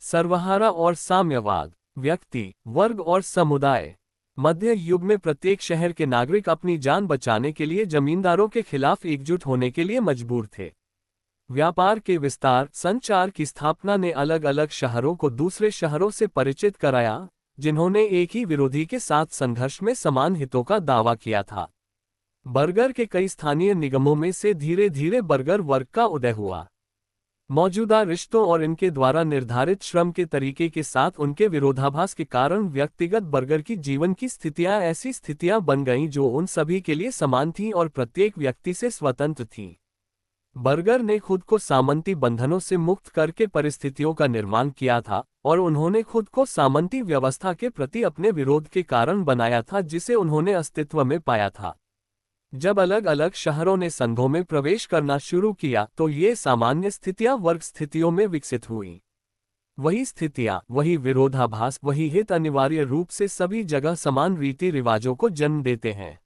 सर्वहारा और साम्यवाद। व्यक्ति, वर्ग और समुदाय। मध्य युग में प्रत्येक शहर के नागरिक अपनी जान बचाने के लिए जमींदारों के खिलाफ एकजुट होने के लिए मजबूर थे। व्यापार के विस्तार, संचार की स्थापना ने अलग अलग शहरों को दूसरे शहरों से परिचित कराया, जिन्होंने एक ही विरोधी के साथ संघर्ष में समान हितों का दावा किया था। बर्गर के कई स्थानीय निगमों में से धीरे धीरे बर्गर वर्ग का उदय हुआ। मौजूदा रिश्तों और इनके द्वारा निर्धारित श्रम के तरीके के साथ उनके विरोधाभास के कारण व्यक्तिगत बर्गर की जीवन की स्थितियां ऐसी स्थितियां बन गईं जो उन सभी के लिए समान थीं और प्रत्येक व्यक्ति से स्वतंत्र थीं। बर्गर ने खुद को सामंती बंधनों से मुक्त करके परिस्थितियों का निर्माण किया था, और उन्होंने खुद को सामंती व्यवस्था के प्रति अपने विरोध के कारण बनाया था जिसे उन्होंने अस्तित्व में पाया था। जब अलग अलग शहरों ने संघों में प्रवेश करना शुरू किया तो ये सामान्य स्थितियां वर्ग स्थितियों में विकसित हुईं। वही स्थितियां, वही विरोधाभास, वही हित अनिवार्य रूप से सभी जगह समान रीति रिवाजों को जन्म देते हैं।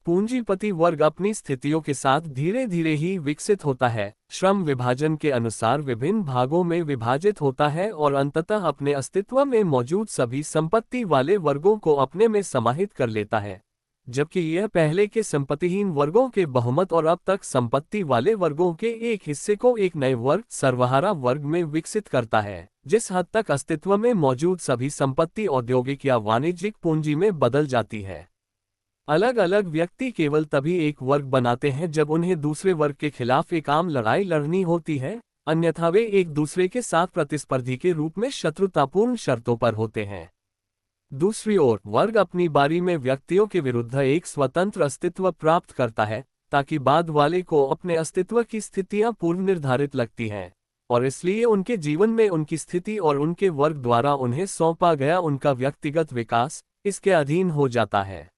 पूंजीपति वर्ग अपनी स्थितियों के साथ धीरे धीरे ही विकसित होता है, श्रम विभाजन के अनुसार विभिन्न भागों में विभाजित होता है और अंततः अपने अस्तित्व में मौजूद सभी संपत्ति वाले वर्गों को अपने में समाहित कर लेता है, जबकि यह पहले के संपत्तिहीन वर्गों के बहुमत और अब तक संपत्ति वाले वर्गों के एक हिस्से को एक नए वर्ग, सर्वहारा वर्ग में विकसित करता है, जिस हद तक अस्तित्व में मौजूद सभी संपत्ति औद्योगिक या वाणिज्यिक पूंजी में बदल जाती है। अलग अलग व्यक्ति केवल तभी एक वर्ग बनाते हैं जब उन्हें दूसरे वर्ग के खिलाफ एक आम लड़ाई लड़नी होती है, अन्यथा वे एक दूसरे के साथ प्रतिस्पर्धी के रूप में शत्रुतापूर्ण शर्तों पर होते हैं। दूसरी ओर, वर्ग अपनी बारी में व्यक्तियों के विरुद्ध एक स्वतंत्र अस्तित्व प्राप्त करता है, ताकि बाद वाले को अपने अस्तित्व की स्थितियां पूर्व निर्धारित लगती हैं, और इसलिए उनके जीवन में उनकी स्थिति और उनके वर्ग द्वारा उन्हें सौंपा गया उनका व्यक्तिगत विकास इसके अधीन हो जाता है।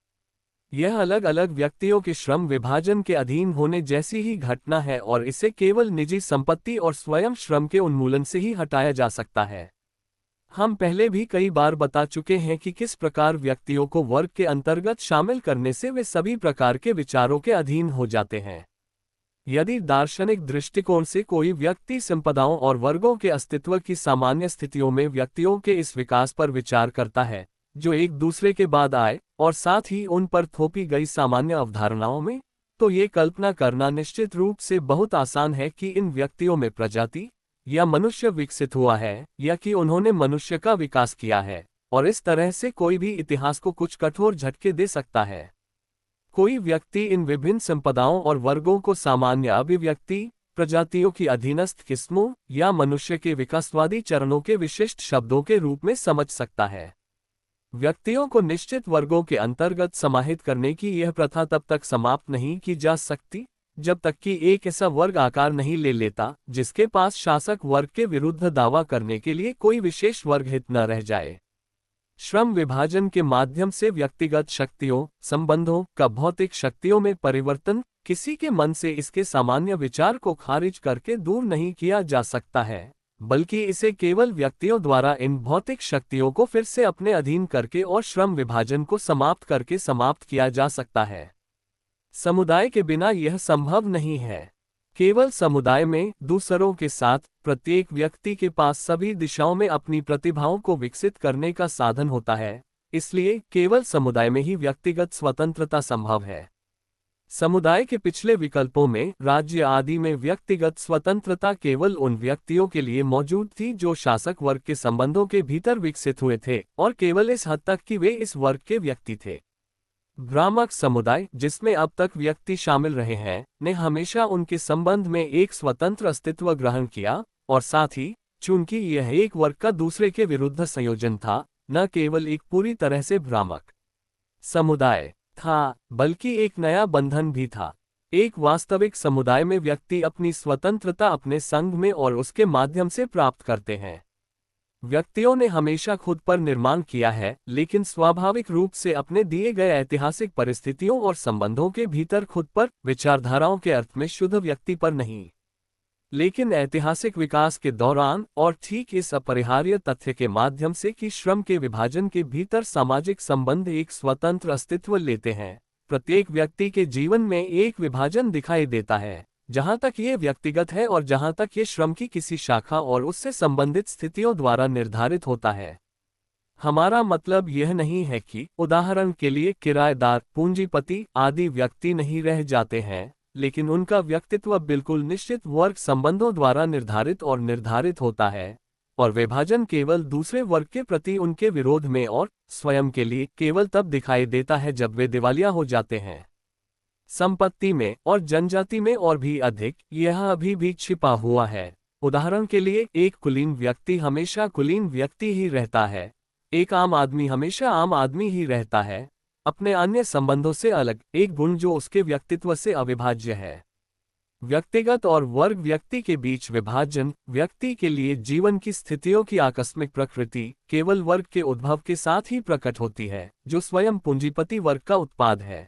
यह अलग अलग व्यक्तियों के श्रम विभाजन के अधीन होने जैसी ही घटना है और इसे केवल निजी संपत्ति और स्वयं श्रम के उन्मूलन से ही हटाया जा सकता है। हम पहले भी कई बार बता चुके हैं कि किस प्रकार व्यक्तियों को वर्ग के अंतर्गत शामिल करने से वे सभी प्रकार के विचारों के अधीन हो जाते हैं। यदि दार्शनिक दृष्टिकोण से कोई व्यक्ति संपदाओं और वर्गों के अस्तित्व की सामान्य स्थितियों में व्यक्तियों के इस विकास पर विचार करता है, जो एक दूसरे के बाद आए, और साथ ही उन पर थोपी गई सामान्य अवधारणाओं में, तो ये कल्पना करना निश्चित रूप से बहुत आसान है कि इन व्यक्तियों में प्रजाति या मनुष्य विकसित हुआ है, या कि उन्होंने मनुष्य का विकास किया है, और इस तरह से कोई भी इतिहास को कुछ कठोर झटके दे सकता है। कोई व्यक्ति इन विभिन्न संपदाओं और वर्गों को सामान्य अभिव्यक्ति, प्रजातियों की अधीनस्थ किस्मों या मनुष्य के विकासवादी चरणों के विशिष्ट शब्दों के रूप में समझ सकता है। व्यक्तियों को निश्चित वर्गों के अंतर्गत समाहित करने की यह प्रथा तब तक समाप्त नहीं की जा सकती जब तक कि एक ऐसा वर्ग आकार नहीं ले लेता जिसके पास शासक वर्ग के विरुद्ध दावा करने के लिए कोई विशेष वर्ग हित न रह जाए। श्रम विभाजन के माध्यम से व्यक्तिगत शक्तियों, संबंधों का भौतिक शक्तियों में परिवर्तन किसी के मन से इसके सामान्य विचार को खारिज करके दूर नहीं किया जा सकता है, बल्कि इसे केवल व्यक्तियों द्वारा इन भौतिक शक्तियों को फिर से अपने अधीन करके और श्रम विभाजन को समाप्त करके समाप्त किया जा सकता है। समुदाय के बिना यह संभव नहीं है। केवल समुदाय में दूसरों के साथ प्रत्येक व्यक्ति के पास सभी दिशाओं में अपनी प्रतिभाओं को विकसित करने का साधन होता है, इसलिए केवल समुदाय में ही व्यक्तिगत स्वतंत्रता संभव है। समुदाय के पिछले विकल्पों में, राज्य आदि में व्यक्तिगत स्वतंत्रता केवल उन व्यक्तियों के लिए मौजूद थी जो शासक वर्ग के संबंधों के भीतर विकसित हुए थे, और केवल इस हद तक कि वे इस वर्ग के व्यक्ति थे। भ्रामक समुदाय, जिसमें अब तक व्यक्ति शामिल रहे हैं, ने हमेशा उनके संबंध में एक स्वतंत्र अस्तित्व ग्रहण किया, और साथ ही, चूंकि यह एक वर्ग का दूसरे के विरुद्ध संयोजन था, न केवल एक पूरी तरह से भ्रामक समुदाय था, बल्कि एक नया बंधन भी था। एक वास्तविक समुदाय में व्यक्ति अपनी स्वतंत्रता अपने संघ में और उसके माध्यम से प्राप्त करते हैं। व्यक्तियों ने हमेशा खुद पर निर्माण किया है, लेकिन स्वाभाविक रूप से अपने दिए गए ऐतिहासिक परिस्थितियों और संबंधों के भीतर खुद पर, विचारधाराओं के अर्थ में शुद्ध व्यक्ति पर नहीं। लेकिन ऐतिहासिक विकास के दौरान, और ठीक इस अपरिहार्य तथ्य के माध्यम से कि श्रम के विभाजन के भीतर सामाजिक संबंध एक स्वतंत्र अस्तित्व लेते हैं, प्रत्येक व्यक्ति के जीवन में एक विभाजन दिखाई देता है, जहां तक ये व्यक्तिगत है और जहां तक ये श्रम की किसी शाखा और उससे संबंधित स्थितियों द्वारा निर्धारित होता है। हमारा मतलब यह नहीं है कि उदाहरण के लिए किराएदार, पूंजीपति आदि व्यक्ति नहीं रह जाते हैं, लेकिन उनका व्यक्तित्व बिल्कुल निश्चित वर्ग संबंधों द्वारा निर्धारित और निर्धारित होता है, और विभाजन केवल दूसरे वर्ग के प्रति उनके विरोध में और स्वयं के लिए केवल तब दिखाई देता है जब वे दिवालिया हो जाते हैं। संपत्ति में और जनजाति में और भी अधिक यह अभी भी छिपा हुआ है। उदाहरण के लिए एक कुलीन व्यक्ति हमेशा कुलीन व्यक्ति ही रहता है, एक आम आदमी हमेशा आम आदमी ही रहता है, अपने अन्य संबंधों से अलग, एक गुण जो उसके व्यक्तित्व से अविभाज्य है। व्यक्तिगत और वर्ग व्यक्ति के बीच विभाजन व्यक्ति के लिए जीवन की स्थितियों की आकस्मिक प्रकृति केवल वर्ग के उद्भव के साथ ही प्रकट होती है, जो स्वयं पूंजीपति वर्ग का उत्पाद है।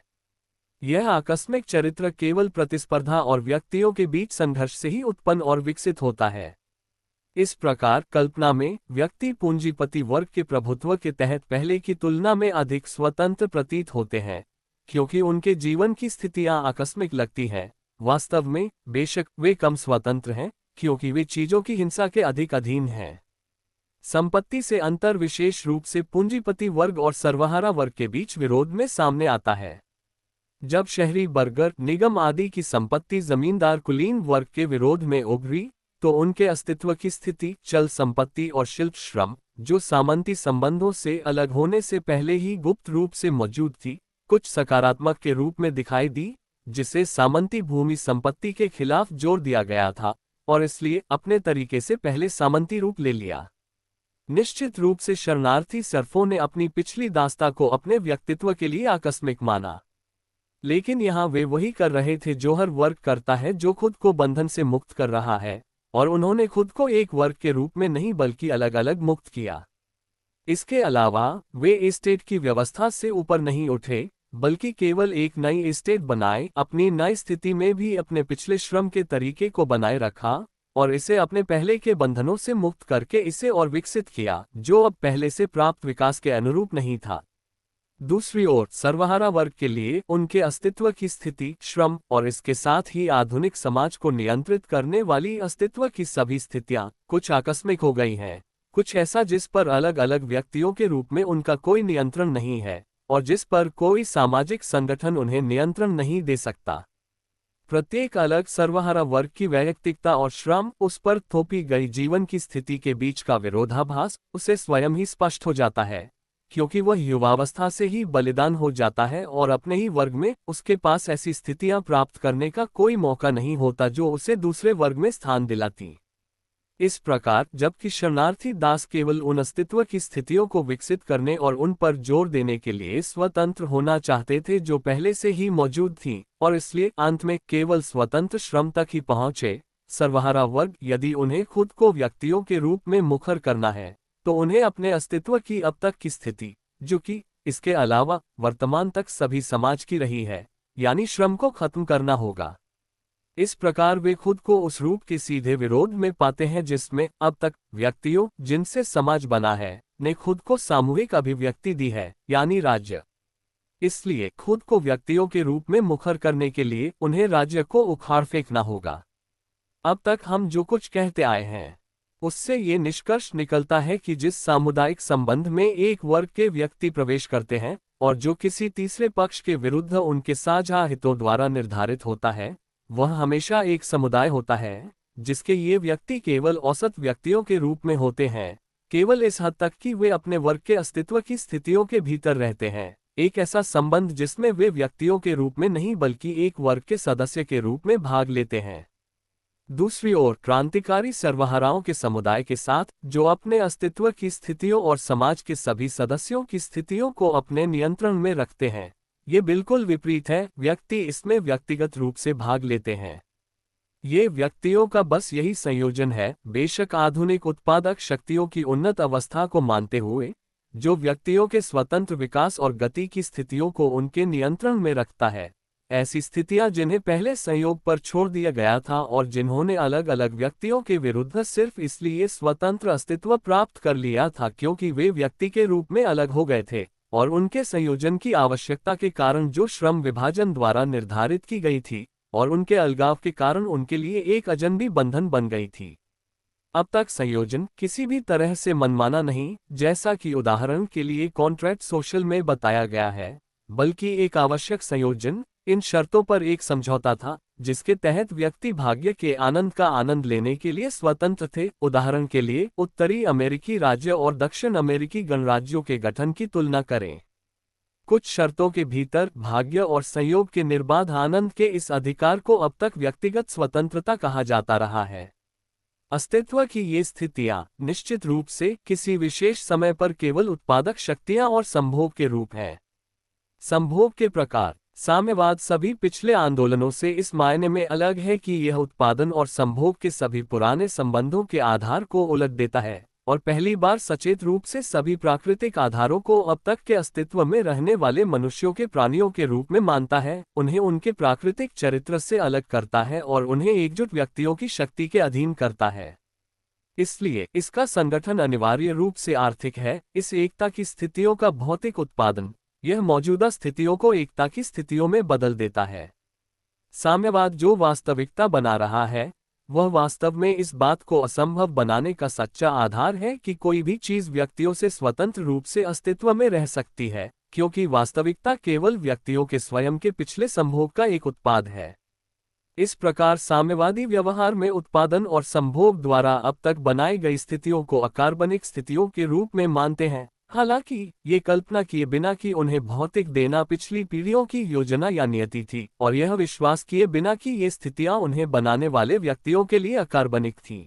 यह आकस्मिक चरित्र केवल प्रतिस्पर्धा और व्यक्तियों के बीच संघर्ष से ही उत्पन्न और विकसित होता है। इस प्रकार कल्पना में व्यक्ति पूंजीपति वर्ग के प्रभुत्व के तहत पहले की तुलना में अधिक स्वतंत्र प्रतीत होते हैं, क्योंकि उनके जीवन की स्थितियां आकस्मिक लगती हैं। वास्तव में बेशक वे कम स्वतंत्र हैं, क्योंकि वे चीजों की हिंसा के अधिक अधीन हैं। संपत्ति से अंतर विशेष रूप से पूंजीपति वर्ग और सर्वहारा वर्ग के बीच विरोध में सामने आता है। जब शहरी बर्गर, निगम आदि की संपत्ति जमींदार कुलीन वर्ग के विरोध में उभरी, तो उनके अस्तित्व की स्थिति चल संपत्ति और शिल्प श्रम, जो सामंती संबंधों से अलग होने से पहले ही गुप्त रूप से मौजूद थी, कुछ सकारात्मक के रूप में दिखाई दी, जिसे सामंती भूमि संपत्ति के खिलाफ जोर दिया गया था, और इसलिए अपने तरीके से पहले सामंती रूप ले लिया। निश्चित रूप से शरणार्थी सर्फों ने अपनी पिछली दास्ता को अपने व्यक्तित्व के लिए आकस्मिक माना, लेकिन यहाँ वे वही कर रहे थे जो हर वर्ग करता है जो खुद को बंधन से मुक्त कर रहा है, और उन्होंने खुद को एक वर्ग के रूप में नहीं बल्कि अलग अलग मुक्त किया। इसके अलावा वे एस्टेट की व्यवस्था से ऊपर नहीं उठे, बल्कि केवल एक नई एस्टेट बनाए, अपनी नई स्थिति में भी अपने पिछले श्रम के तरीके को बनाए रखा, और इसे अपने पहले के बंधनों से मुक्त करके इसे और विकसित किया, जो अब पहले से प्राप्त विकास के अनुरूप नहीं था। दूसरी ओर सर्वहारा वर्ग के लिए उनके अस्तित्व की स्थिति, श्रम और इसके साथ ही आधुनिक समाज को नियंत्रित करने वाली अस्तित्व की सभी स्थितियां कुछ आकस्मिक हो गई हैं, कुछ ऐसा जिस पर अलग अलग व्यक्तियों के रूप में उनका कोई नियंत्रण नहीं है, और जिस पर कोई सामाजिक संगठन उन्हें नियंत्रण नहीं दे सकता। प्रत्येक अलग सर्वहारा वर्ग की वैयक्तिकता और श्रम, उस पर थोपी गई जीवन की स्थिति के बीच का विरोधाभास उसे स्वयं ही स्पष्ट हो जाता है, क्योंकि वह युवावस्था से ही बलिदान हो जाता है और अपने ही वर्ग में उसके पास ऐसी स्थितियां प्राप्त करने का कोई मौका नहीं होता जो उसे दूसरे वर्ग में स्थान दिलाती। इस प्रकार जबकि शरणार्थी दास केवल उन अस्तित्व की स्थितियों को विकसित करने और उन पर जोर देने के लिए स्वतंत्र होना चाहते थे जो पहले से ही मौजूद थीं, और इसलिए अंत में केवल स्वतंत्र श्रम तक ही पहुंचे, सर्वहारा वर्ग यदि उन्हें खुद को व्यक्तियों के रूप में मुखर करना है, तो उन्हें अपने अस्तित्व की अब तक की स्थिति, जो कि इसके अलावा वर्तमान तक सभी समाज की रही है, यानी श्रम को खत्म करना होगा। इस प्रकार वे खुद को उस रूप के सीधे विरोध में पाते हैं जिसमें अब तक व्यक्तियों, जिनसे समाज बना है, ने खुद को सामूहिक अभिव्यक्ति दी है, यानी राज्य। इसलिए खुद को व्यक्तियों के रूप में मुखर करने के लिए उन्हें राज्य को उखाड़ फेंकना होगा। अब तक हम जो कुछ कहते आए हैं उससे ये निष्कर्ष निकलता है कि जिस सामुदायिक संबंध में एक वर्ग के व्यक्ति प्रवेश करते हैं और जो किसी तीसरे पक्ष के विरुद्ध उनके साझा हितों द्वारा निर्धारित होता है, वह हमेशा एक समुदाय होता है, जिसके ये व्यक्ति केवल औसत व्यक्तियों के रूप में होते हैं, केवल इस हद तक कि वे अपने वर्ग के अस्तित्व की स्थितियों के भीतर रहते हैं। एक ऐसा संबंध जिसमें वे व्यक्तियों के रूप में नहीं बल्कि एक वर्ग के सदस्य के रूप में भाग लेते हैं। दूसरी ओर क्रांतिकारी सर्वहाराओं के समुदाय के साथ, जो अपने अस्तित्व की स्थितियों और समाज के सभी सदस्यों की स्थितियों को अपने नियंत्रण में रखते हैं, ये बिल्कुल विपरीत है। व्यक्ति इसमें व्यक्तिगत रूप से भाग लेते हैं। ये व्यक्तियों का बस यही संयोजन है, बेशक आधुनिक उत्पादक शक्तियों की उन्नत अवस्था को मानते हुए, जो व्यक्तियों के स्वतंत्र विकास और गति की स्थितियों को उनके नियंत्रण में रखता है। ऐसी स्थितियां जिन्हें पहले संयोग पर छोड़ दिया गया था और जिन्होंने अलग अलग व्यक्तियों के विरुद्ध सिर्फ इसलिए स्वतंत्र अस्तित्व प्राप्त कर लिया था क्योंकि वे व्यक्ति के रूप में अलग हो गए थे, और उनके संयोजन की आवश्यकता के कारण जो श्रम विभाजन द्वारा निर्धारित की गई थी, और उनके अलगाव के कारण उनके लिए एक अजनबी बंधन बन गई थी। अब तक संयोजन किसी भी तरह से मनमाना नहीं, जैसा कि उदाहरण के लिए कॉन्ट्रैक्ट सोशल में बताया गया है, बल्कि एक आवश्यक संयोजन इन शर्तों पर एक समझौता था जिसके तहत व्यक्ति भाग्य के आनंद का आनंद लेने के लिए स्वतंत्र थे। उदाहरण के लिए उत्तरी अमेरिकी राज्य और दक्षिण अमेरिकी गणराज्यों के गठन की तुलना करें। कुछ शर्तों के भीतर भाग्य और संयोग के निर्बाध आनंद के इस अधिकार को अब तक व्यक्तिगत स्वतंत्रता कहा जाता रहा है। अस्तित्व की ये स्थितियां निश्चित रूप से किसी विशेष समय पर केवल उत्पादक शक्तियां और संभोग के रूप हैं। संभोग के प्रकार साम्यवाद सभी पिछले आंदोलनों से इस मायने में अलग है कि यह उत्पादन और संभोग के सभी पुराने संबंधों के आधार को उलट देता है और पहली बार सचेत रूप से सभी प्राकृतिक आधारों को अब तक के अस्तित्व में रहने वाले मनुष्यों के प्राणियों के रूप में मानता है, उन्हें उनके प्राकृतिक चरित्र से अलग करता है और उन्हें एकजुट व्यक्तियों की शक्ति के अधीन करता है। इसलिए इसका संगठन अनिवार्य रूप से आर्थिक है। इस एकता की स्थितियों का भौतिक उत्पादन यह मौजूदा स्थितियों को एकता की स्थितियों में बदल देता है। साम्यवाद जो वास्तविकता बना रहा है वह वास्तव में इस बात को असंभव बनाने का सच्चा आधार है कि कोई भी चीज व्यक्तियों से स्वतंत्र रूप से अस्तित्व में रह सकती है, क्योंकि वास्तविकता केवल व्यक्तियों के स्वयं के पिछले संभोग का एक उत्पाद है। इस प्रकार साम्यवादी व्यवहार में उत्पादन और संभोग द्वारा अब तक बनाई गई स्थितियों को अकार्बनिक स्थितियों के रूप में मानते हैं, हालांकि ये कल्पना किए बिना कि उन्हें भौतिक देना पिछली पीढ़ियों की योजना या नियति थी, और यह विश्वास किए बिना कि ये स्थितियां उन्हें बनाने वाले व्यक्तियों के लिए अकार्बनिक थीं।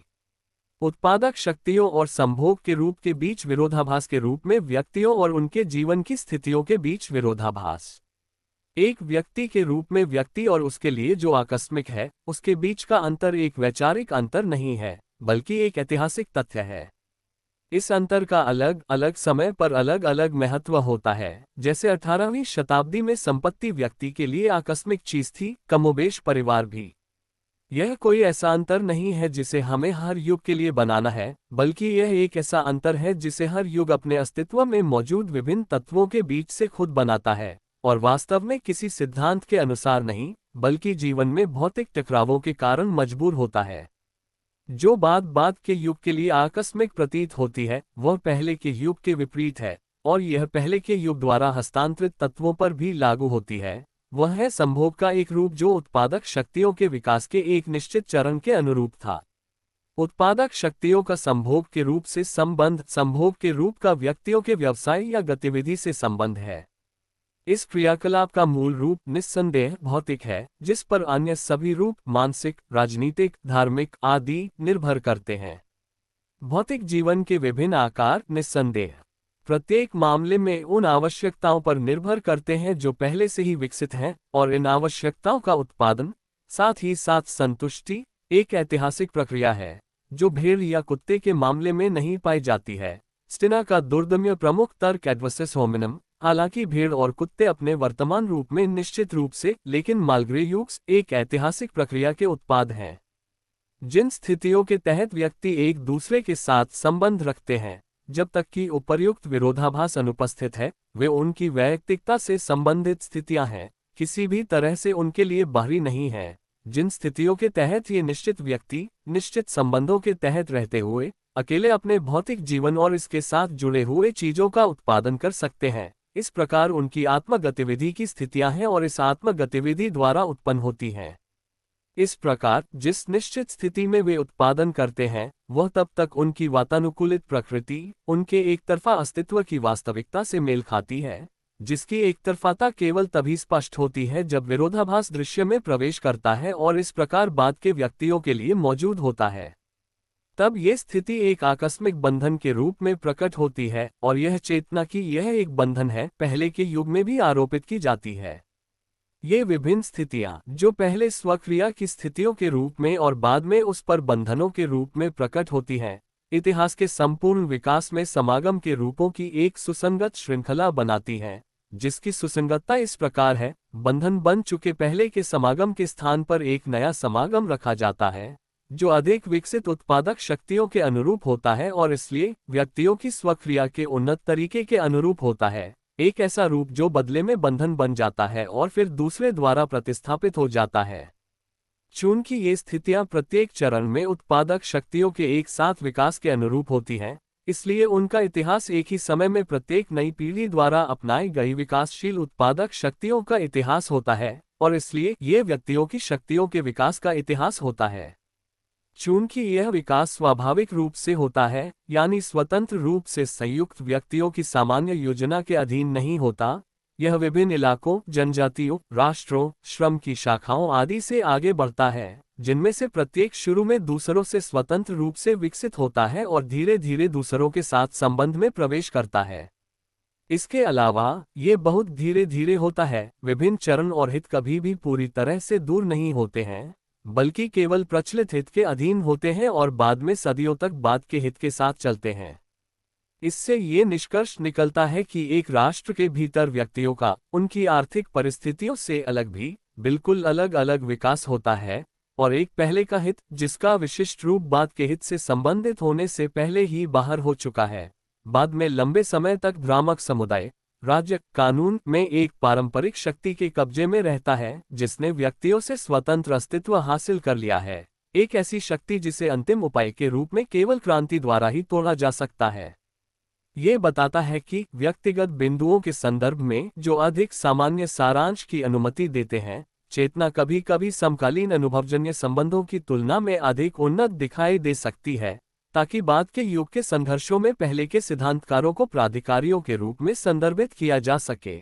उत्पादक शक्तियों और संभोग के रूप के बीच विरोधाभास के रूप में व्यक्तियों और उनके जीवन की स्थितियों के बीच विरोधाभास। एक व्यक्ति के रूप में व्यक्ति और उसके लिए जो आकस्मिक है, उसके बीच का अंतर एक वैचारिक अंतर नहीं है, बल्कि एक ऐतिहासिक तथ्य है। इस अंतर का अलग अलग समय पर अलग अलग महत्व होता है। जैसे 18वीं शताब्दी में संपत्ति व्यक्ति के लिए आकस्मिक चीज थी, कमोबेश परिवार भी। यह कोई ऐसा अंतर नहीं है जिसे हमें हर युग के लिए बनाना है, बल्कि यह एक ऐसा अंतर है जिसे हर युग अपने अस्तित्व में मौजूद विभिन्न तत्वों के बीच से खुद बनाता है, और वास्तव में किसी सिद्धांत के अनुसार नहीं, बल्कि जीवन में भौतिक टकरावों के कारण मजबूर होता है। जो बात बाद के युग के लिए आकस्मिक प्रतीत होती है वह पहले के युग के विपरीत है, और यह पहले के युग द्वारा हस्तांतरित तत्वों पर भी लागू होती है। वह है संभोग का एक रूप जो उत्पादक शक्तियों के विकास के एक निश्चित चरण के अनुरूप था। उत्पादक शक्तियों का संभोग के रूप से संबंध संभोग के रूप का व्यक्तियों के व्यवसाय या गतिविधि से संबंध है। इस क्रियाकलाप का मूल रूप निस्संदेह भौतिक है, जिस पर अन्य सभी रूप मानसिक, राजनीतिक, धार्मिक आदि निर्भर करते हैं। भौतिक जीवन के विभिन्न आकार निस्संदेह प्रत्येक मामले में उन आवश्यकताओं पर निर्भर करते हैं जो पहले से ही विकसित हैं, और इन आवश्यकताओं का उत्पादन साथ ही साथ संतुष्टि एक ऐतिहासिक प्रक्रिया है जो भेड़ या कुत्ते के मामले में नहीं पाई जाती है। स्टिना का दुर्दम्य प्रमुख तर्क एडवर्सस होमिनम, हालांकि भेड़ और कुत्ते अपने वर्तमान रूप में निश्चित रूप से, लेकिन मालग्रेयूक्स एक ऐतिहासिक प्रक्रिया के उत्पाद हैं। जिन स्थितियों के तहत व्यक्ति एक दूसरे के साथ संबंध रखते हैं, जब तक कि उपर्युक्त विरोधाभास अनुपस्थित है, वे उनकी वैयक्तिकता से संबंधित स्थितियां हैं, किसी भी तरह से उनके लिए बाहरी नहीं हैं। जिन स्थितियों के तहत ये निश्चित व्यक्ति निश्चित संबंधों के तहत रहते हुए अकेले अपने भौतिक जीवन और इसके साथ जुड़े हुए चीजों का उत्पादन कर सकते हैं, इस प्रकार उनकी आत्म गतिविधि की स्थितियां हैं और इस आत्म गतिविधि द्वारा उत्पन्न होती हैं। इस प्रकार जिस निश्चित स्थिति में वे उत्पादन करते हैं वह तब तक उनकी वातानुकूलित प्रकृति उनके एकतरफा अस्तित्व की वास्तविकता से मेल खाती है, जिसकी एकतरफाता केवल तभी स्पष्ट होती है जब विरोधाभास दृश्य में प्रवेश करता है और इस प्रकार बाद के व्यक्तियों के लिए मौजूद होता है। तब ये स्थिति एक आकस्मिक बंधन के रूप में प्रकट होती है, और यह चेतना की यह एक बंधन है पहले के युग में भी आरोपित की जाती है। ये विभिन्न स्थितियां जो पहले स्वक्रिया की स्थितियों के रूप में और बाद में उस पर बंधनों के रूप में प्रकट होती हैं, इतिहास के संपूर्ण विकास में समागम के रूपों की एक सुसंगत श्रृंखला बनाती हैं, जिसकी सुसंगतता इस प्रकार है, बंधन बन चुके पहले के समागम के स्थान पर एक नया समागम रखा जाता है जो अधिक विकसित उत्पादक शक्तियों के अनुरूप होता है और इसलिए व्यक्तियों की स्वक्रिया के उन्नत तरीके के अनुरूप होता है। एक ऐसा रूप जो बदले में बंधन बन जाता है और फिर दूसरे द्वारा प्रतिस्थापित हो जाता है। चूंकि ये स्थितियां प्रत्येक चरण में उत्पादक शक्तियों के एक साथ विकास के अनुरूप होती हैं, इसलिए उनका इतिहास एक ही समय में प्रत्येक नई पीढ़ी द्वारा अपनाई गई विकासशील उत्पादक शक्तियों का इतिहास होता है, और इसलिए ये व्यक्तियों की शक्तियों के विकास का इतिहास होता है। चूंकि यह विकास स्वाभाविक रूप से होता है, यानी स्वतंत्र रूप से संयुक्त व्यक्तियों की सामान्य योजना के अधीन नहीं होता, यह विभिन्न इलाकों, जनजातियों, राष्ट्रों, श्रम की शाखाओं आदि से आगे बढ़ता है, जिनमें से प्रत्येक शुरू में दूसरों से स्वतंत्र रूप से विकसित होता है और धीरे धीरे दूसरों के साथ संबंध में प्रवेश करता है। इसके अलावा ये बहुत धीरे धीरे होता है, विभिन्न चरण और हित कभी भी पूरी तरह से दूर नहीं होते हैं, बल्कि केवल प्रचलित हित के अधीन होते हैं और बाद में सदियों तक बाद के हित के साथ चलते हैं। इससे ये निष्कर्ष निकलता है कि एक राष्ट्र के भीतर व्यक्तियों का उनकी आर्थिक परिस्थितियों से अलग भी बिल्कुल अलग अलग विकास होता है, और एक पहले का हित जिसका विशिष्ट रूप बाद के हित से संबंधित होने से पहले ही बाहर हो चुका है, बाद में लंबे समय तक भ्रामक समुदाय, राज्य, कानून में एक पारंपरिक शक्ति के कब्जे में रहता है जिसने व्यक्तियों से स्वतंत्र अस्तित्व हासिल कर लिया है, एक ऐसी शक्ति जिसे अंतिम उपाय के रूप में केवल क्रांति द्वारा ही तोड़ा जा सकता है। ये बताता है कि व्यक्तिगत बिंदुओं के संदर्भ में जो अधिक सामान्य सारांश की अनुमति देते हैं, चेतना कभी कभी समकालीन अनुभवजन्य संबंधों की तुलना में अधिक उन्नत दिखाई दे सकती है, ताकि बाद के युग के संघर्षों में पहले के सिद्धांतकारों को प्राधिकारियों के रूप में संदर्भित किया जा सके।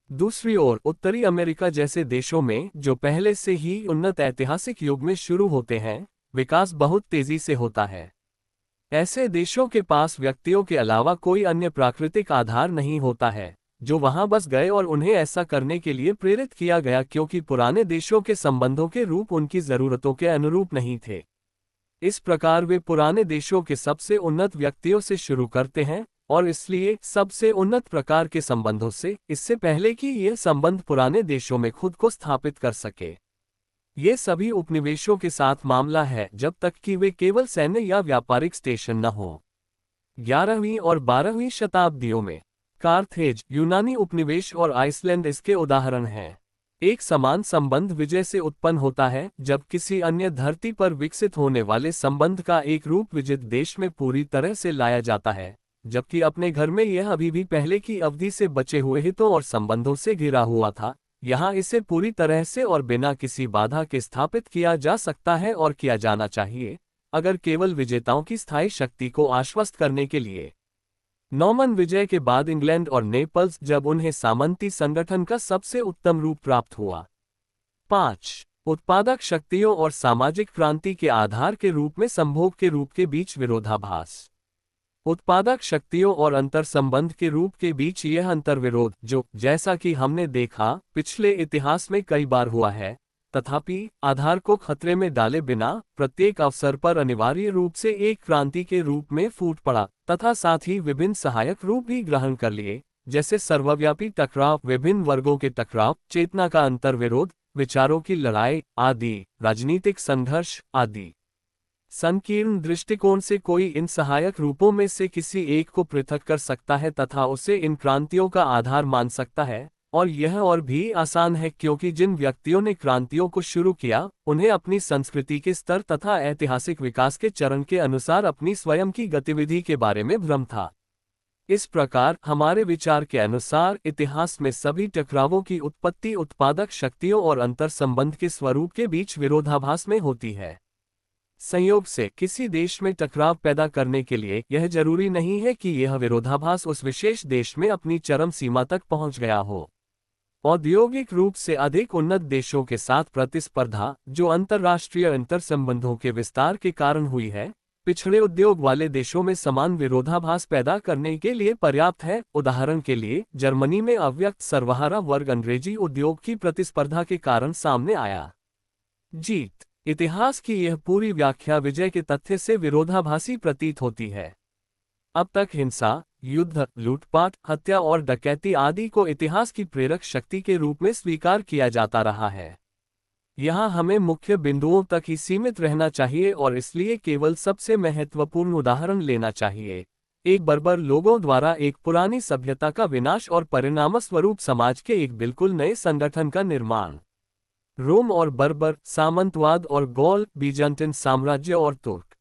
दूसरी ओर उत्तरी अमेरिका जैसे देशों में जो पहले से ही उन्नत ऐतिहासिक युग में शुरू होते हैं, विकास बहुत तेजी से होता है। ऐसे देशों के पास व्यक्तियों के अलावा कोई अन्य प्राकृतिक आधार नहीं होता है, जो वहां बस गए और उन्हें ऐसा करने के लिए प्रेरित किया गया क्योंकि पुराने देशों के संबंधों के रूप उनकी जरूरतों के अनुरूप नहीं थे। इस प्रकार वे पुराने देशों के सबसे उन्नत व्यक्तियों से शुरू करते हैं, और इसलिए सबसे उन्नत प्रकार के संबंधों से, इससे पहले कि यह संबंध पुराने देशों में खुद को स्थापित कर सके। ये सभी उपनिवेशों के साथ मामला है जब तक कि वे केवल सैन्य या व्यापारिक स्टेशन न हो। 11वीं और 12वीं शताब्दियों में कार्थेज, यूनानी उपनिवेश और आइसलैंड इसके उदाहरण हैं। एक समान संबंध विजय से उत्पन्न होता है जब किसी अन्य धरती पर विकसित होने वाले संबंध का एक रूप विजित देश में पूरी तरह से लाया जाता है, जबकि अपने घर में यह अभी भी पहले की अवधि से बचे हुए हितों और संबंधों से घिरा हुआ था। यहाँ इसे पूरी तरह से और बिना किसी बाधा के स्थापित किया जा सकता है और किया जाना चाहिए, अगर केवल विजेताओं की स्थायी शक्ति को आश्वस्त करने के लिए। नॉर्मन विजय के बाद इंग्लैंड और नेपल्स जब उन्हें सामंती संगठन का सबसे उत्तम रूप प्राप्त हुआ। 5. उत्पादक शक्तियों और सामाजिक क्रांति के आधार के रूप में संभोग के रूप के बीच विरोधाभास। उत्पादक शक्तियों और अंतर संबंध के रूप के बीच यह अंतर्विरोध, जो जैसा कि हमने देखा पिछले इतिहास में कई बार हुआ है, तथापि आधार को खतरे में डाले बिना प्रत्येक अवसर पर अनिवार्य रूप से एक क्रांति के रूप में फूट पड़ा, तथा साथ ही विभिन्न सहायक रूप भी ग्रहण कर लिए, जैसे सर्वव्यापी टकराव, विभिन्न वर्गों के टकराव, चेतना का अंतर्विरोध, विचारों की लड़ाई आदि, राजनीतिक संघर्ष आदि। संकीर्ण दृष्टिकोण से कोई इन सहायक रूपों में से किसी एक को पृथक कर सकता है तथा उसे इन क्रांतियों का आधार मान सकता है, और यह और भी आसान है क्योंकि जिन व्यक्तियों ने क्रांतियों को शुरू किया, उन्हें अपनी संस्कृति के स्तर तथा ऐतिहासिक विकास के चरण के अनुसार अपनी स्वयं की गतिविधि के बारे में भ्रम था। इस प्रकार हमारे विचार के अनुसार इतिहास में सभी टकरावों की उत्पत्ति उत्पादक शक्तियों और अंतर संबंध के स्वरूप के बीच विरोधाभास में होती है। संयोग से किसी देश में टकराव पैदा करने के लिए यह जरूरी नहीं है कि यह विरोधाभास उस विशेष देश में अपनी चरम सीमा तक पहुंच गया हो। औद्योगिक रूप से अधिक उन्नत देशों के साथ प्रतिस्पर्धा, जो अंतर्राष्ट्रीय अंतर्संबंधों के विस्तार के कारण हुई है, पिछड़े उद्योग वाले देशों में समान विरोधाभास पैदा करने के लिए पर्याप्त है। उदाहरण के लिए जर्मनी में अव्यक्त सर्वहारा वर्ग अंग्रेजी उद्योग की प्रतिस्पर्धा के कारण सामने आया। जीत। इतिहास की यह पूरी व्याख्या विजय के तथ्य से विरोधाभासी प्रतीत होती है। अब तक हिंसा, युद्ध, लूटपाट, हत्या और डकैती आदि को इतिहास की प्रेरक शक्ति के रूप में स्वीकार किया जाता रहा है। यहाँ हमें मुख्य बिंदुओं तक ही सीमित रहना चाहिए और इसलिए केवल सबसे महत्वपूर्ण उदाहरण लेना चाहिए। एक बर्बर लोगों द्वारा एक पुरानी सभ्यता का विनाश और परिणामस्वरूप समाज के एक बिल्कुल नए संगठन का निर्माण। रोम और बर्बर सामंतवाद और गौल बीजान्टिन साम्राज्य और तुर्क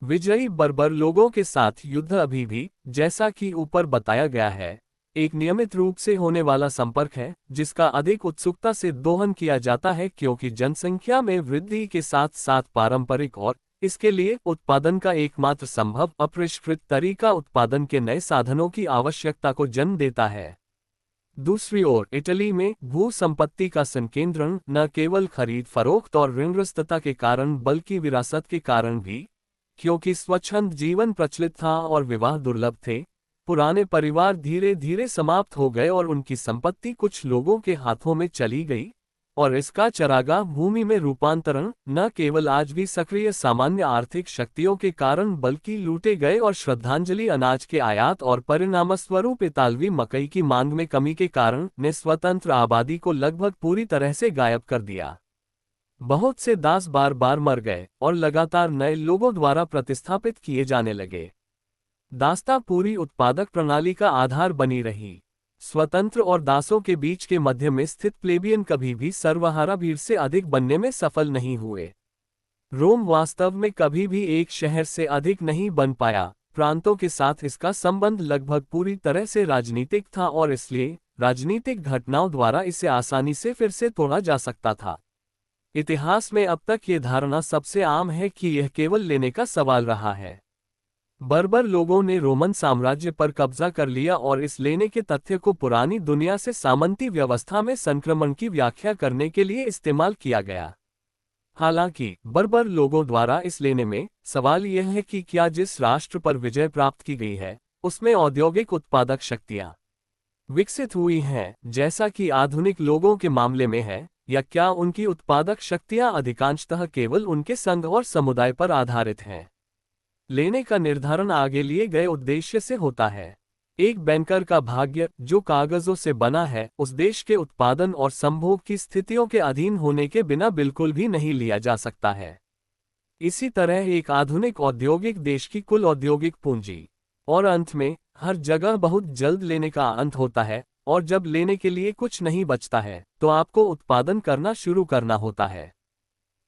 विजयी बर्बर लोगों के साथ युद्ध अभी भी, जैसा कि ऊपर बताया गया है, एक नियमित रूप से होने वाला संपर्क है, जिसका अधिक उत्सुकता से दोहन किया जाता है क्योंकि जनसंख्या में वृद्धि के साथ साथ पारंपरिक और इसके लिए उत्पादन का एकमात्र संभव अपरिष्कृत तरीका उत्पादन के नए साधनों की आवश्यकता को जन्म देता है। दूसरी ओर इटली में भू संपत्ति का संकेंद्रण न केवल खरीद फरोख्त और ऋणग्रस्तता के कारण बल्कि विरासत के कारण भी, क्योंकि स्वच्छंद जीवन प्रचलित था और विवाह दुर्लभ थे, पुराने परिवार धीरे धीरे समाप्त हो गए और उनकी संपत्ति कुछ लोगों के हाथों में चली गई, और इसका चरागाह भूमि में रूपांतरण न केवल आज भी सक्रिय सामान्य आर्थिक शक्तियों के कारण बल्कि लूटे गए और श्रद्धांजलि अनाज के आयात और परिणामस्वरूप इतालवी मकई की मांग में कमी के कारण ने स्वतंत्र आबादी को लगभग पूरी तरह से गायब कर दिया। बहुत से दास बार बार मर गए और लगातार नए लोगों द्वारा प्रतिस्थापित किए जाने लगे। दासता पूरी उत्पादक प्रणाली का आधार बनी रही। स्वतंत्र और दासों के बीच के मध्य में स्थित प्लेबियन कभी भी सर्वहारा भीड़ से अधिक बनने में सफल नहीं हुए। रोम वास्तव में कभी भी एक शहर से अधिक नहीं बन पाया। प्रांतों के साथ इसका संबंध लगभग पूरी तरह से राजनीतिक था और इसलिए राजनीतिक घटनाओं द्वारा इसे आसानी से फिर से तोड़ा जा सकता था। इतिहास में अब तक ये धारणा सबसे आम है कि यह केवल लेने का सवाल रहा है। बर्बर लोगों ने रोमन साम्राज्य पर कब्जा कर लिया और इस लेने के तथ्य को पुरानी दुनिया से सामंती व्यवस्था में संक्रमण की व्याख्या करने के लिए इस्तेमाल किया गया। हालांकि बर्बर लोगों द्वारा इस लेने में सवाल यह है कि क्या जिस राष्ट्र पर विजय प्राप्त की गई है उसमें औद्योगिक उत्पादक शक्तियां विकसित हुई हैं जैसा कि आधुनिक लोगों के मामले में है, या क्या उनकी उत्पादक शक्तियां अधिकांशतः केवल उनके संघ और समुदाय पर आधारित हैं। लेने का निर्धारण आगे लिए गए उद्देश्य से होता है। एक बैंकर का भाग्य जो कागजों से बना है उस देश के उत्पादन और संभोग की स्थितियों के अधीन होने के बिना बिल्कुल भी नहीं लिया जा सकता है। इसी तरह एक आधुनिक औद्योगिक देश की कुल औद्योगिक पूंजी और अंत में हर जगह बहुत जल्द लेने का अंत होता है, और जब लेने के लिए कुछ नहीं बचता है तो आपको उत्पादन करना शुरू करना होता है।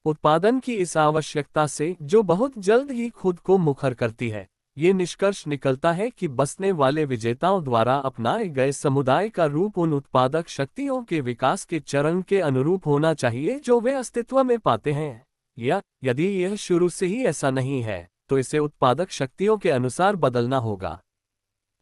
उत्पादन की इस आवश्यकता से जो बहुत जल्द ही खुद को मुखर करती है, ये निष्कर्ष निकलता है कि बसने वाले विजेताओं द्वारा अपनाए गए समुदाय का रूप उन उत्पादक शक्तियों के विकास के चरण के अनुरूप होना चाहिए जो वे अस्तित्व में पाते हैं, या यदि यह शुरू से ही ऐसा नहीं है तो इसे उत्पादक शक्तियों के अनुसार बदलना होगा।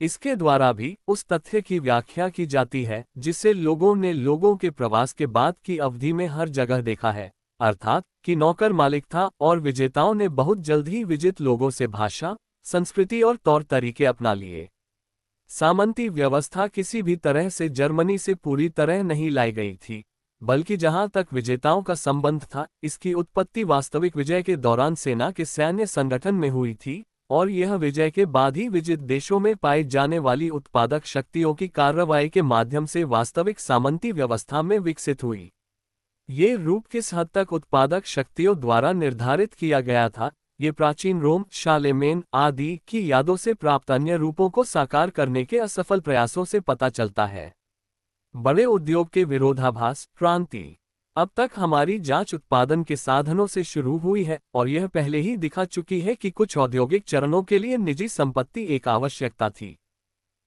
इसके द्वारा भी उस तथ्य की व्याख्या की जाती है जिसे लोगों ने लोगों के प्रवास के बाद की अवधि में हर जगह देखा है, अर्थात कि नौकर मालिक था और विजेताओं ने बहुत जल्द ही विजित लोगों से भाषा, संस्कृति और तौर तरीके अपना लिए। सामंती व्यवस्था किसी भी तरह से जर्मनी से पूरी तरह नहीं लाई गई थी, बल्कि जहां तक विजेताओं का संबंध था इसकी उत्पत्ति वास्तविक विजय के दौरान सेना के सैन्य संगठन में हुई थी, और यह विजय के बाद ही विजित देशों में पाई जाने वाली उत्पादक शक्तियों की कार्रवाई के माध्यम से वास्तविक सामंती व्यवस्था में विकसित हुई। ये रूप किस हद तक उत्पादक शक्तियों द्वारा निर्धारित किया गया था, ये प्राचीन रोम, शार्लेमेन आदि की यादों से प्राप्त अन्य रूपों को साकार करने के असफल प्रयासों से पता चलता है। बड़े उद्योग के विरोधाभास क्रांति। अब तक हमारी जांच उत्पादन के साधनों से शुरू हुई है और यह पहले ही दिखा चुकी है कि कुछ औद्योगिक चरणों के लिए निजी संपत्ति एक आवश्यकता थी।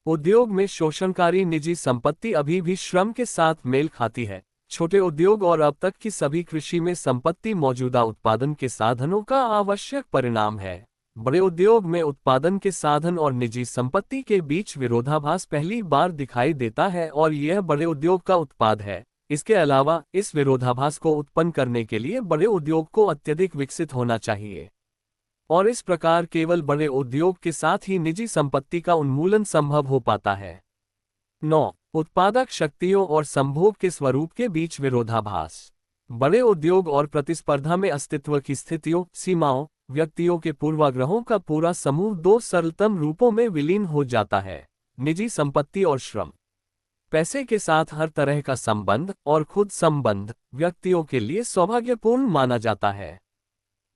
उद्योग में शोषणकारी निजी संपत्ति अभी भी श्रम के साथ मेल खाती है। छोटे उद्योग और अब तक की सभी कृषि में संपत्ति मौजूदा उत्पादन के साधनों का आवश्यक परिणाम है। बड़े उद्योग में उत्पादन के साधन और निजी संपत्ति के बीच विरोधाभास पहली बार दिखाई देता है और यह बड़े उद्योग का उत्पाद है। इसके अलावा इस विरोधाभास को उत्पन्न करने के लिए बड़े उद्योग को अत्यधिक विकसित होना चाहिए, और इस प्रकार केवल बड़े उद्योग के साथ ही निजी संपत्ति का उन्मूलन संभव हो पाता है। 9. उत्पादक शक्तियों और संभोग के स्वरूप के बीच विरोधाभास। बड़े उद्योग और प्रतिस्पर्धा में अस्तित्व की स्थितियों, सीमाओं, व्यक्तियों के पूर्वाग्रहों का पूरा समूह दो सरलतम रूपों में विलीन हो जाता है: निजी संपत्ति और श्रम। पैसे के साथ हर तरह का संबंध और खुद संबंध व्यक्तियों के लिए सौभाग्यपूर्ण माना जाता है।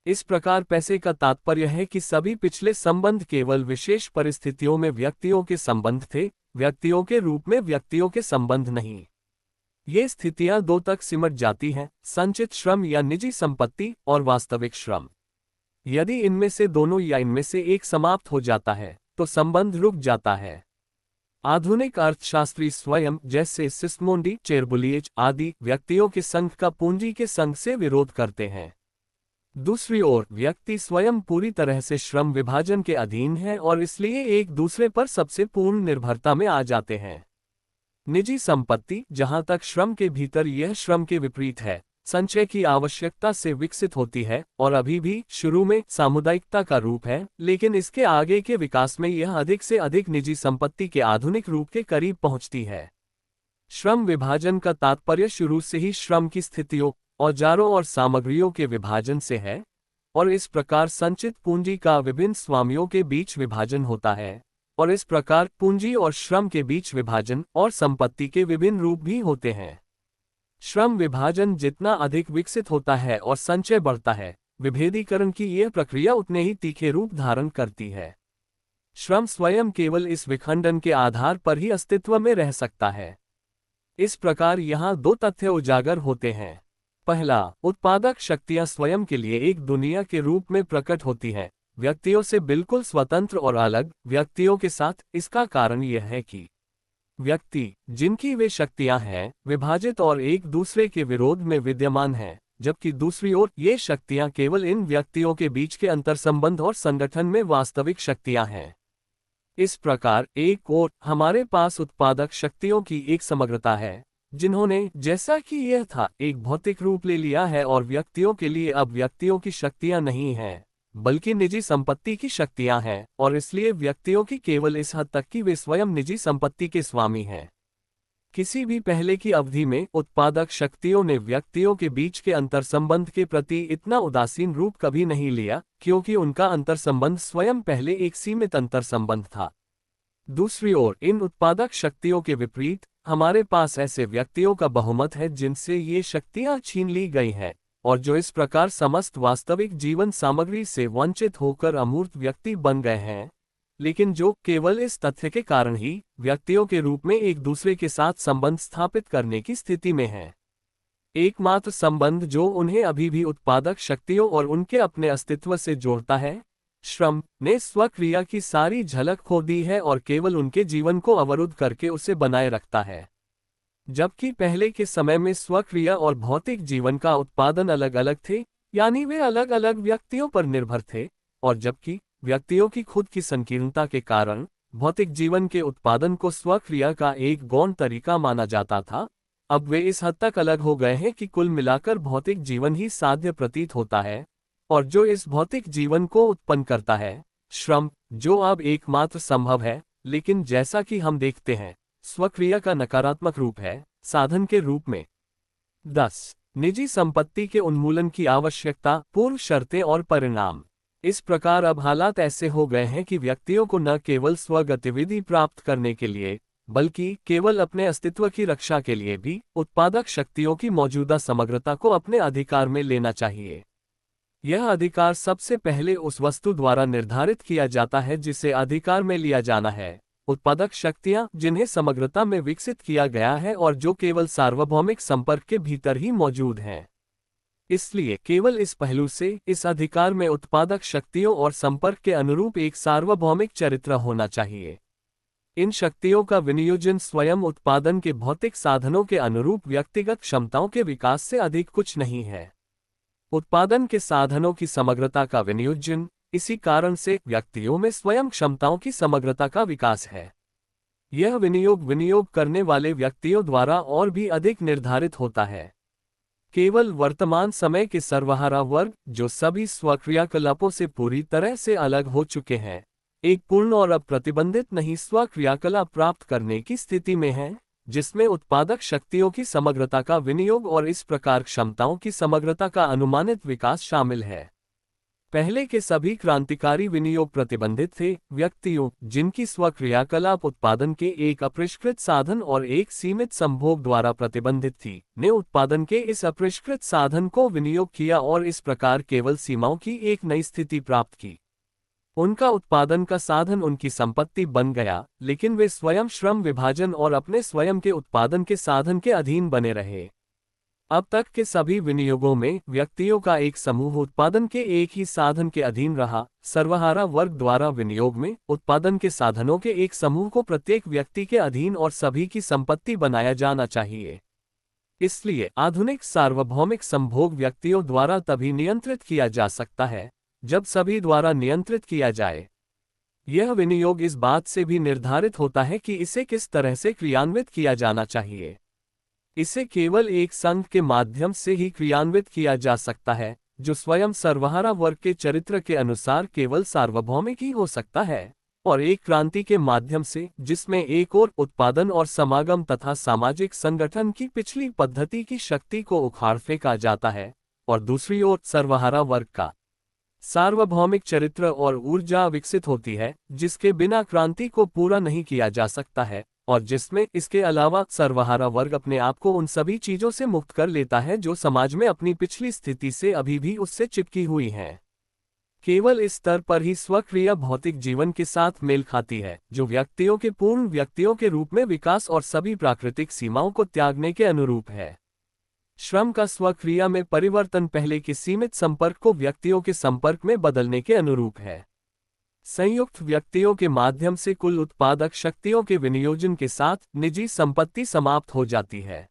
इस प्रकार पैसे का तात्पर्य है कि सभी पिछले संबंध केवल विशेष परिस्थितियों में व्यक्तियों के संबंध थे, व्यक्तियों के रूप में व्यक्तियों के संबंध नहीं। ये स्थितियां दो तक सिमट जाती हैं, संचित श्रम या निजी संपत्ति और वास्तविक श्रम। यदि इनमें से दोनों या इनमें से एक समाप्त हो जाता है तो संबंध रुक जाता है। आधुनिक अर्थशास्त्री स्वयं, जैसे सिस्मोंडी, चेरबुलिएज आदि, व्यक्तियों के संघ का पूंजी के संघ से विरोध करते हैं। दूसरी ओर व्यक्ति स्वयं पूरी तरह से श्रम विभाजन के अधीन है और इसलिए एक दूसरे पर सबसे पूर्ण निर्भरता में आ जाते हैं। निजी संपत्ति, जहां तक श्रम के भीतर यह श्रम के विपरीत है, संचय की आवश्यकता से विकसित होती है और अभी भी शुरू में सामुदायिकता का रूप है, लेकिन इसके आगे के विकास में यह अधिक से अधिक निजी संपत्ति के आधुनिक रूप के करीब पहुंचती है। श्रम विभाजन का तात्पर्य शुरू से ही श्रम की स्थितियों, औजारों और सामग्रियों के विभाजन से है, और इस प्रकार संचित पूंजी का विभिन्न स्वामियों के बीच विभाजन होता है, और इस प्रकार पूंजी और श्रम के बीच विभाजन और संपत्ति के विभिन्न रूप भी होते हैं। श्रम विभाजन जितना अधिक विकसित होता है और संचय बढ़ता है, विभेदीकरण की यह प्रक्रिया उतने ही तीखे रूप धारण करती है। श्रम स्वयं केवल इस विखंडन के आधार पर ही अस्तित्व में रह सकता है। इस प्रकार यहाँ दो तथ्य उजागर होते हैं। पहला, उत्पादक शक्तियाँ स्वयं के लिए एक दुनिया के रूप में प्रकट होती हैं, व्यक्तियों से बिल्कुल स्वतंत्र और अलग व्यक्तियों के साथ। इसका कारण यह है कि व्यक्ति, जिनकी वे शक्तियां हैं, विभाजित और एक दूसरे के विरोध में विद्यमान हैं, जबकि दूसरी ओर ये शक्तियां केवल इन व्यक्तियों के बीच के अंतर्संबंध और संगठन में वास्तविक शक्तियां हैं। इस प्रकार एक ओर हमारे पास उत्पादक शक्तियों की एक समग्रता है, जिन्होंने, जैसा कि यह था, एक भौतिक रूप ले लिया है, और व्यक्तियों के लिए अब व्यक्तियों की शक्तियां नहीं हैं, बल्कि निजी संपत्ति की शक्तियां हैं, और इसलिए व्यक्तियों की केवल इस हद तक कि वे स्वयं निजी संपत्ति के स्वामी हैं। किसी भी पहले की अवधि में उत्पादक शक्तियों ने व्यक्तियों के बीच के अंतर्संबंध के प्रति इतना उदासीन रूप कभी नहीं लिया, क्योंकि उनका अंतर्संबंध स्वयं पहले एक सीमित अंतर्संबंध था। दूसरी ओर इन उत्पादक शक्तियों के विपरीत हमारे पास ऐसे व्यक्तियों का बहुमत है जिनसे ये शक्तियां छीन ली गई हैं, और जो इस प्रकार समस्त वास्तविक जीवन सामग्री से वंचित होकर अमूर्त व्यक्ति बन गए हैं, लेकिन जो केवल इस तथ्य के कारण ही व्यक्तियों के रूप में एक दूसरे के साथ संबंध स्थापित करने की स्थिति में हैं। एकमात्र संबंध जो उन्हें अभी भी उत्पादक शक्तियों और उनके अपने अस्तित्व से जोड़ता है, श्रम, ने स्वक्रिया की सारी झलक खो दी है और केवल उनके जीवन को अवरुद्ध करके उसे बनाए रखता है। जबकि पहले के समय में स्वक्रिया और भौतिक जीवन का उत्पादन अलग अलग थे, यानी वे अलग अलग व्यक्तियों पर निर्भर थे, और जबकि व्यक्तियों की खुद की संकीर्णता के कारण भौतिक जीवन के उत्पादन को स्वक्रिया का एक गौण तरीका माना जाता था, अब वे इस हद तक अलग हो गए हैं कि कुल मिलाकर भौतिक जीवन ही साध्य प्रतीत होता है, और जो इस भौतिक जीवन को उत्पन्न करता है, श्रम, जो अब एकमात्र संभव है, लेकिन जैसा कि हम देखते हैं, स्वक्रिया का नकारात्मक रूप है, साधन के रूप में। 10. निजी संपत्ति के उन्मूलन की आवश्यकता, पूर्व शर्तें और परिणाम। इस प्रकार अब हालात ऐसे हो गए हैं कि व्यक्तियों को न केवल स्वगतिविधि प्राप्त करने के लिए, बल्कि केवल अपने अस्तित्व की रक्षा के लिए भी उत्पादक शक्तियों की मौजूदा समग्रता को अपने अधिकार में लेना चाहिए। यह अधिकार सबसे पहले उस वस्तु द्वारा निर्धारित किया जाता है जिसे अधिकार में लिया जाना है, उत्पादक शक्तियां, जिन्हें समग्रता में विकसित किया गया है और जो केवल सार्वभौमिक संपर्क के भीतर ही मौजूद हैं। इसलिए केवल इस पहलू से इस अधिकार में उत्पादक शक्तियों और संपर्क के अनुरूप एक सार्वभौमिक चरित्र होना चाहिए। इन शक्तियों का विनियोजन स्वयं उत्पादन के भौतिक साधनों के अनुरूप व्यक्तिगत क्षमताओं के विकास से अधिक कुछ नहीं है। उत्पादन के साधनों की समग्रता का विनियोजन, इसी कारण से व्यक्तियों में स्वयं क्षमताओं की समग्रता का विकास है। यह विनियोग करने वाले व्यक्तियों द्वारा और भी अधिक निर्धारित होता है। केवल वर्तमान समय के सर्वहारा वर्ग, जो सभी स्वक्रियाकलापों से पूरी तरह से अलग हो चुके हैं, एक पूर्ण और अप्रतिबंधित नहीं स्वक्रियाकलाप प्राप्त करने की स्थिति में है, जिसमें उत्पादक शक्तियों की समग्रता का विनियोग और इस प्रकार क्षमताओं की समग्रता का अनुमानित विकास शामिल है। पहले के सभी क्रांतिकारी विनियोग प्रतिबंधित थे। व्यक्तियों, जिनकी स्वक्रियाकलाप उत्पादन के एक अपरिष्कृत साधन और एक सीमित संभोग द्वारा प्रतिबंधित थी, ने उत्पादन के इस अपरिष्कृत साधन को विनियोग किया और इस प्रकार केवल सीमाओं की एक नई स्थिति प्राप्त की। उनका उत्पादन का साधन उनकी संपत्ति बन गया, लेकिन वे स्वयं श्रम विभाजन और अपने स्वयं के उत्पादन के साधन के अधीन बने रहे। अब तक के सभी विनियोगों में व्यक्तियों का एक समूह उत्पादन के एक ही साधन के अधीन रहा। सर्वहारा वर्ग द्वारा विनियोग में उत्पादन के साधनों के एक समूह को प्रत्येक व्यक्ति के अधीन और सभी की संपत्ति बनाया जाना चाहिए। इसलिए आधुनिक सार्वभौमिक संभोग व्यक्तियों द्वारा तभी नियंत्रित किया जा सकता है जब सभी द्वारा नियंत्रित किया जाए। यह विनियोग इस बात से भी निर्धारित होता है कि इसे किस तरह से क्रियान्वित किया जाना चाहिए। इसे केवल एक संघ के माध्यम से ही क्रियान्वित किया जा सकता है, जो स्वयं सर्वहारा वर्ग के चरित्र के अनुसार केवल सार्वभौमिक ही हो सकता है, और एक क्रांति के माध्यम से, जिसमें एक ओर उत्पादन और समागम तथा सामाजिक संगठन की पिछली पद्धति की शक्ति को उखाड़ फेंका जाता है, और दूसरी ओर सर्वहारा वर्ग का सार्वभौमिक चरित्र और ऊर्जा विकसित होती है, जिसके बिना क्रांति को पूरा नहीं किया जा सकता है, और जिसमें इसके अलावा सर्वहारा वर्ग अपने आप को उन सभी चीजों से मुक्त कर लेता है जो समाज में अपनी पिछली स्थिति से अभी भी उससे चिपकी हुई हैं। केवल इस स्तर पर ही स्वक्रिया भौतिक जीवन के साथ मेल खाती है, जो व्यक्तियों के पूर्ण व्यक्तियों के रूप में विकास और सभी प्राकृतिक सीमाओं को त्यागने के अनुरूप है। श्रम का स्वक्रिया में परिवर्तन पहले के सीमित संपर्क को व्यक्तियों के संपर्क में बदलने के अनुरूप है। संयुक्त व्यक्तियों के माध्यम से कुल उत्पादक शक्तियों के विनियोजन के साथ निजी संपत्ति समाप्त हो जाती है।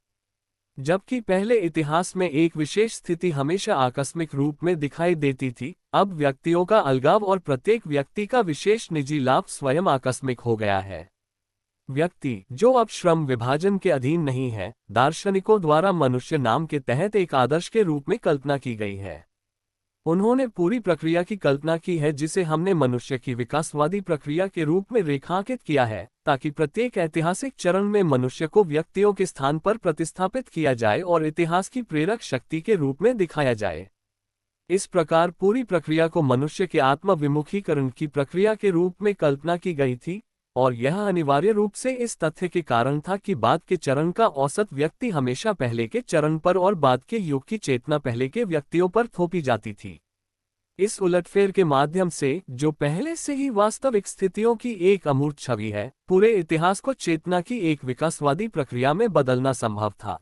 जबकि पहले इतिहास में एक विशेष स्थिति हमेशा आकस्मिक रूप में दिखाई देती थी, अब व्यक्तियों का अलगाव और प्रत्येक व्यक्ति का विशेष निजी लाभ स्वयं आकस्मिक हो गया है। व्यक्ति, जो अब श्रम विभाजन के अधीन नहीं है, दार्शनिकों द्वारा मनुष्य नाम के तहत एक आदर्श के रूप में कल्पना की गई है। उन्होंने पूरी प्रक्रिया की कल्पना की है जिसे हमने मनुष्य की विकासवादी प्रक्रिया के रूप में रेखांकित किया है, ताकि प्रत्येक ऐतिहासिक चरण में मनुष्य को व्यक्तियों के स्थान पर प्रतिस्थापित किया जाए और इतिहास की प्रेरक शक्ति के रूप में दिखाया जाए। इस प्रकार पूरी प्रक्रिया को मनुष्य के आत्म विमुखीकरण की प्रक्रिया के रूप में कल्पना की गई थी, और यह अनिवार्य रूप से इस तथ्य के कारण था कि बाद के चरण का औसत व्यक्ति हमेशा पहले के चरण पर और बाद के युग की चेतना पहले के व्यक्तियों पर थोपी जाती थी। इस उलटफेर के माध्यम से, जो पहले से ही वास्तविक स्थितियों की एक अमूर्त छवि है, पूरे इतिहास को चेतना की एक विकासवादी प्रक्रिया में बदलना संभव था।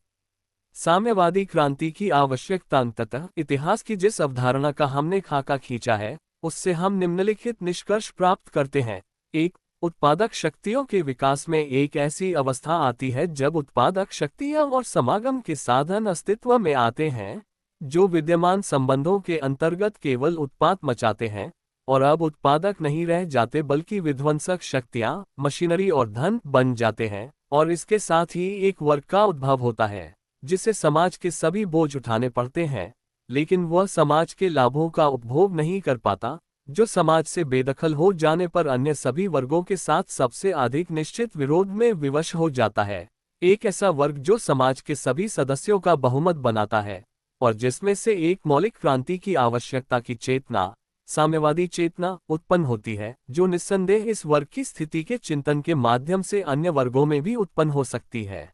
साम्यवादी क्रांति की आवश्यकता अंततः इतिहास की जिस अवधारणा का हमने खाका खींचा है, उससे हम निम्नलिखित निष्कर्ष प्राप्त करते हैं। एक, उत्पादक शक्तियों के विकास में एक ऐसी अवस्था आती है जब उत्पादक शक्तियां और समागम के साधन अस्तित्व में आते हैं, जो विद्यमान संबंधों के अंतर्गत केवल उत्पात मचाते हैं, और अब उत्पादक नहीं रह जाते बल्कि विध्वंसक शक्तियां, मशीनरी और धन बन जाते हैं, और इसके साथ ही एक वर्ग का उद्भव होता है जिसे समाज के सभी बोझ उठाने पड़ते हैं, लेकिन वह समाज के लाभों का उपभोग नहीं कर पाता, जो समाज से बेदखल हो जाने पर अन्य सभी वर्गों के साथ सबसे अधिक निश्चित विरोध में विवश हो जाता है। एक ऐसा वर्ग जो समाज के सभी सदस्यों का बहुमत बनाता है, और जिसमें से एक मौलिक क्रांति की आवश्यकता की चेतना, साम्यवादी चेतना, उत्पन्न होती है, जो निस्संदेह इस वर्ग की स्थिति के चिंतन के माध्यम से अन्य वर्गों में भी उत्पन्न हो सकती है।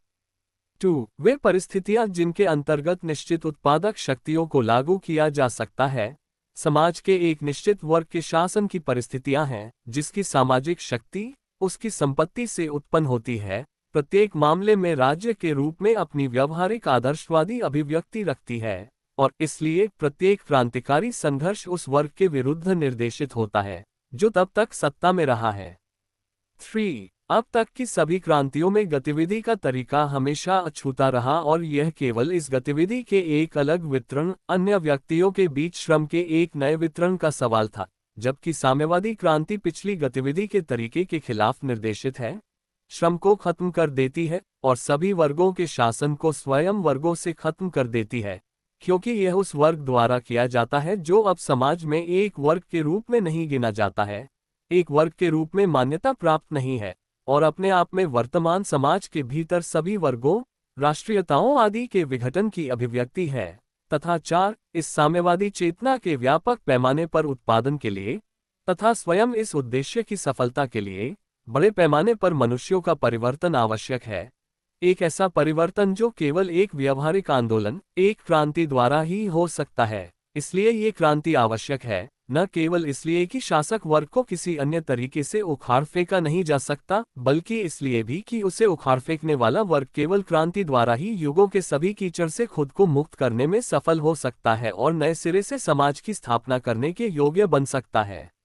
2. वे परिस्थितियां जिनके अंतर्गत निश्चित उत्पादक शक्तियों को लागू किया जा सकता है, समाज के एक निश्चित वर्ग के शासन की परिस्थितियां हैं, जिसकी सामाजिक शक्ति उसकी संपत्ति से उत्पन्न होती है, प्रत्येक मामले में राज्य के रूप में अपनी व्यावहारिक आदर्शवादी अभिव्यक्ति रखती है, और इसलिए प्रत्येक क्रांतिकारी संघर्ष उस वर्ग के विरुद्ध निर्देशित होता है जो तब तक सत्ता में रहा है। 3. अब तक की सभी क्रांतियों में गतिविधि का तरीका हमेशा अछूता रहा, और यह केवल इस गतिविधि के एक अलग वितरण, अन्य व्यक्तियों के बीच श्रम के एक नए वितरण का सवाल था, जबकि साम्यवादी क्रांति पिछली गतिविधि के तरीके के खिलाफ निर्देशित है, श्रम को खत्म कर देती है और सभी वर्गों के शासन को स्वयं वर्गों से खत्म कर देती है, क्योंकि यह उस वर्ग द्वारा किया जाता है जो अब समाज में एक वर्ग के रूप में नहीं गिना जाता है, एक वर्ग के रूप में मान्यता प्राप्त नहीं है, और अपने आप में वर्तमान समाज के भीतर सभी वर्गों, राष्ट्रीयताओं आदि के विघटन की अभिव्यक्ति है। तथा 4. इस साम्यवादी चेतना के व्यापक पैमाने पर उत्पादन के लिए तथा स्वयं इस उद्देश्य की सफलता के लिए बड़े पैमाने पर मनुष्यों का परिवर्तन आवश्यक है, एक ऐसा परिवर्तन जो केवल एक व्यावहारिक आंदोलन, एक क्रांति द्वारा ही हो सकता है। इसलिए ये क्रांति आवश्यक है, न केवल इसलिए कि शासक वर्ग को किसी अन्य तरीके से उखाड़ फेंका नहीं जा सकता, बल्कि इसलिए भी कि उसे उखाड़ फेंकने वाला वर्ग केवल क्रांति द्वारा ही युगों के सभी कीचड़ से खुद को मुक्त करने में सफल हो सकता है और नए सिरे से समाज की स्थापना करने के योग्य बन सकता है।